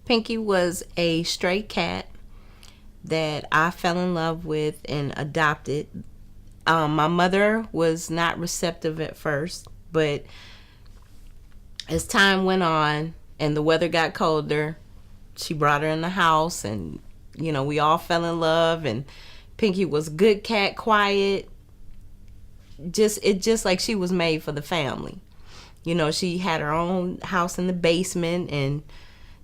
Pinky was a stray cat that I fell in love with and adopted. My mother was not receptive at first, but as time went on and the weather got colder, she brought her in the house, and we all fell in love. And Pinky was good cat, quiet, just like she was made for the family. She had her own house in the basement, and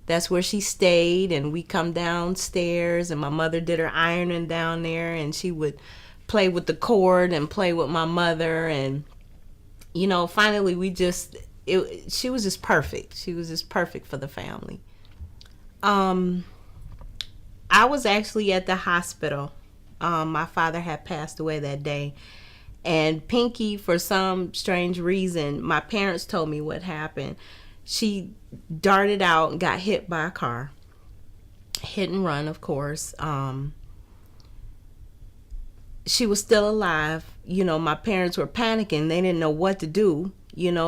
that's where she stayed. And we come downstairs, and my mother did her ironing down there, and she would play with the cord and play with my mother. And finally she was just perfect. She was just perfect for the family. I was actually at the hospital. My father had passed away that day. And Pinky, for some strange reason, my parents told me what happened. She darted out and got hit by a car. Hit and run, of course. She was still alive. My parents were panicking. They didn't know what to do.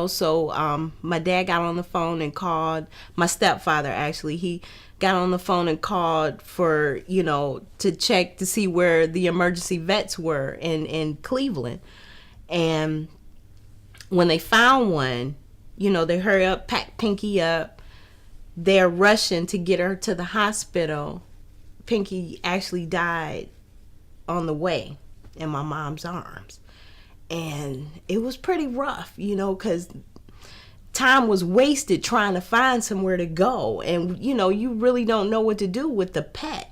So my dad got on the phone and called my stepfather. Actually, he got on the phone and called for to check to see where the emergency vets were in Cleveland. And when they found one, they hurry up, pack Pinky up. They're rushing to get her to the hospital. Pinky actually died on the way in my mom's arms. And it was pretty rough, because time was wasted trying to find somewhere to go. And, you really don't know what to do with the pet.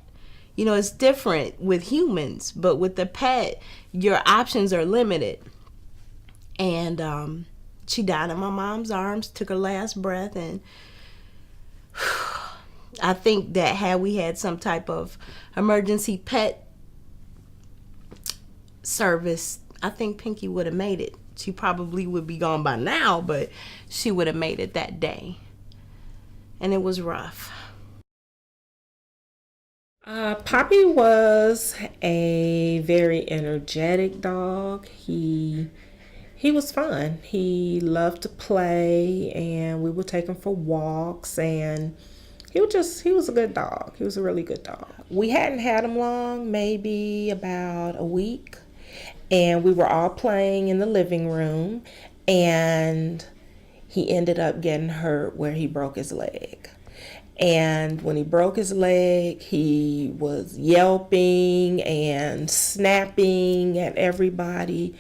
It's different with humans, but with the pet, your options are limited. And she died in my mom's arms, took her last breath. And I think that had we had some type of emergency pet service, I think Pinky would have made it. She probably would be gone by now, but she would have made it that day. And it was rough. Poppy was a very energetic dog. He was fun. He loved to play, and we would take him for walks, and he was a good dog. He was a really good dog. We hadn't had him long, maybe about a week. And we were all playing in the living room, and he ended up getting hurt where he broke his leg. And when he broke his leg, he was yelping and snapping at everybody.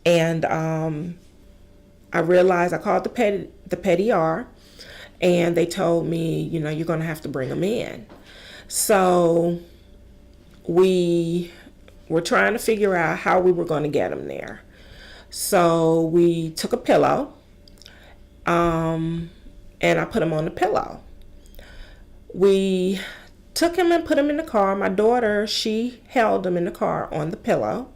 And I realized, I called the petty ER, and they told me, you're going to have to bring him in. So we were trying to figure out how we were going to get him there. So we took a pillow, and I put him on the pillow. We took him and put him in the car. My daughter, she held him in the car on the pillow.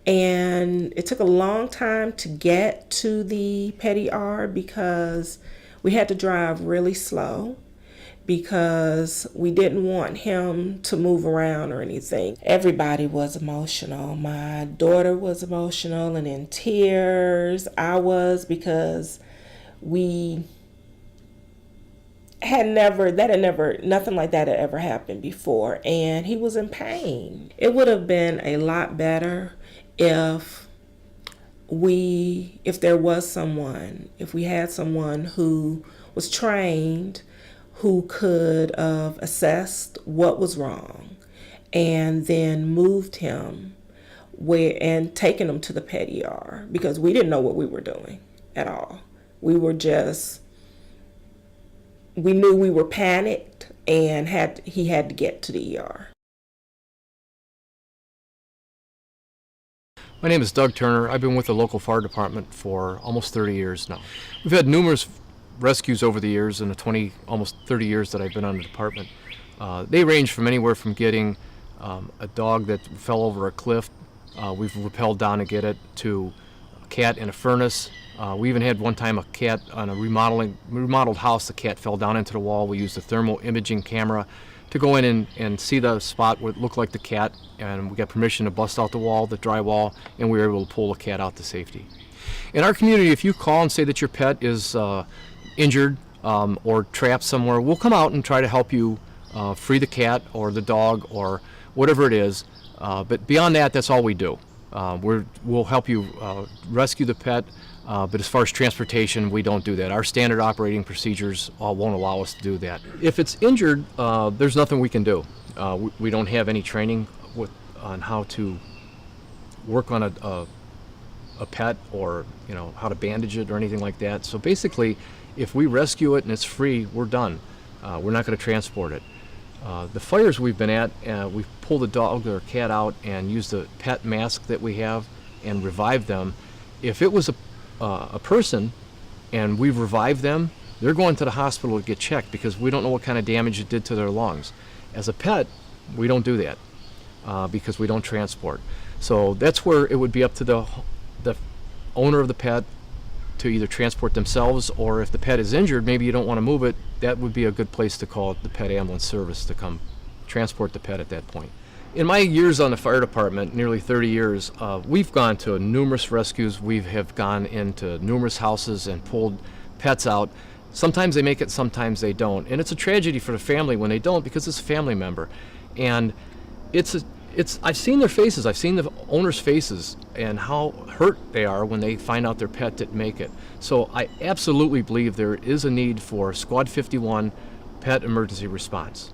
And it took a long time to get to the petty ER because we had to drive really slow, because we didn't want him to move around or anything. Everybody was emotional. My daughter was emotional and in tears. I was, because we nothing like that had ever happened before, and he was in pain. It would have been a lot better if we had someone who was trained, who could have assessed what was wrong and then moved him and taken him to the petty ER, because we didn't know what we were doing at all. We knew we were panicked, and he had to get to the ER. My name is Doug Turner. I've been with the local fire department for almost 30 years now. We've had numerous rescues over the years in the almost 30 years that I've been on the department. They range from anywhere from getting a dog that fell over a cliff, we've rappelled down to get it, to a cat in a furnace. We even had one time a cat on a remodeled house. The cat fell down into the wall. We used a thermal imaging camera to go in and see the spot where it looked like the cat, and we got permission to bust out the drywall, and we were able to pull the cat out to safety. In our community, if you call and say that your pet is injured, or trapped somewhere, we'll come out and try to help you free the cat or the dog or whatever it is. But beyond that, that's all we do. We'll help you rescue the pet, but as far as transportation, we don't do that. Our standard operating procedures won't allow us to do that. If it's injured, there's nothing we can do. We don't have any training on how to work on a pet, or how to bandage it or anything like that. So basically, if we rescue it and it's free, we're done. We're not going to transport it. The fires we've been at, we've pulled a dog or a cat out and used a pet mask that we have and revived them. If it was a person and we've revived them, they're going to the hospital to get checked because we don't know what kind of damage it did to their lungs. As a pet, we don't do that because we don't transport. So that's where it would be up to the owner of the pet to either transport themselves, or if the pet is injured, maybe you don't want to move it, that would be a good place to call the pet ambulance service to come transport the pet at that point. In my years on the fire department, nearly 30 years, we've gone to numerous rescues. We have gone into numerous houses and pulled pets out. Sometimes they make it, sometimes they don't. And it's a tragedy for the family when they don't, because it's a family member. And I've seen their faces, I've seen the owners' faces and how hurt they are when they find out their pet didn't make it. So I absolutely believe there is a need for Squad 51 pet emergency response.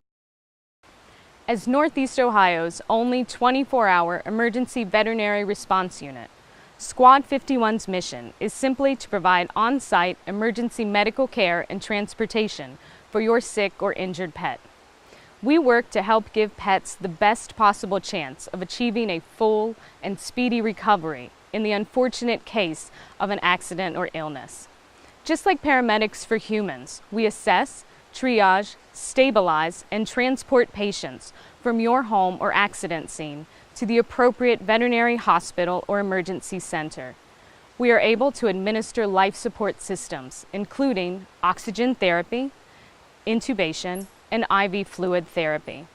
As Northeast Ohio's only 24-hour emergency veterinary response unit, Squad 51's mission is simply to provide on-site emergency medical care and transportation for your sick or injured pet. We work to help give pets the best possible chance of achieving a full and speedy recovery in the unfortunate case of an accident or illness. Just like paramedics for humans, we assess, triage, stabilize, and transport patients from your home or accident scene to the appropriate veterinary hospital or emergency center. We are able to administer life support systems, including oxygen therapy, intubation, and IV fluid therapy.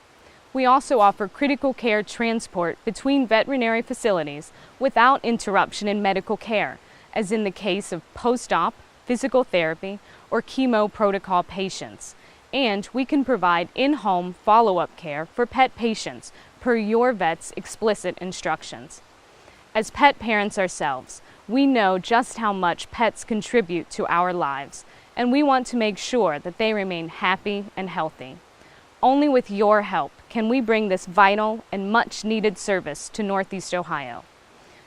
We also offer critical care transport between veterinary facilities without interruption in medical care, as in the case of post-op, physical therapy, or chemo protocol patients. And we can provide in-home follow-up care for pet patients per your vet's explicit instructions. As pet parents ourselves, we know just how much pets contribute to our lives, and we want to make sure that they remain happy and healthy. Only with your help can we bring this vital and much-needed service to Northeast Ohio.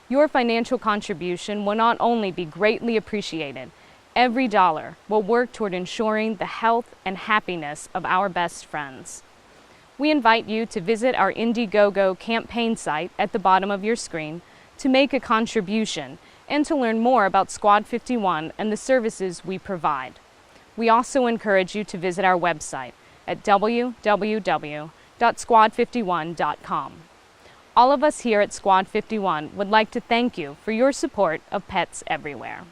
Your financial contribution will not only be greatly appreciated, every dollar will work toward ensuring the health and happiness of our best friends. We invite you to visit our Indiegogo campaign site at the bottom of your screen to make a contribution and to learn more about Squad 51 and the services we provide. We also encourage you to visit our website at www.squad51.com. All of us here at Squad 51 would like to thank you for your support of pets everywhere.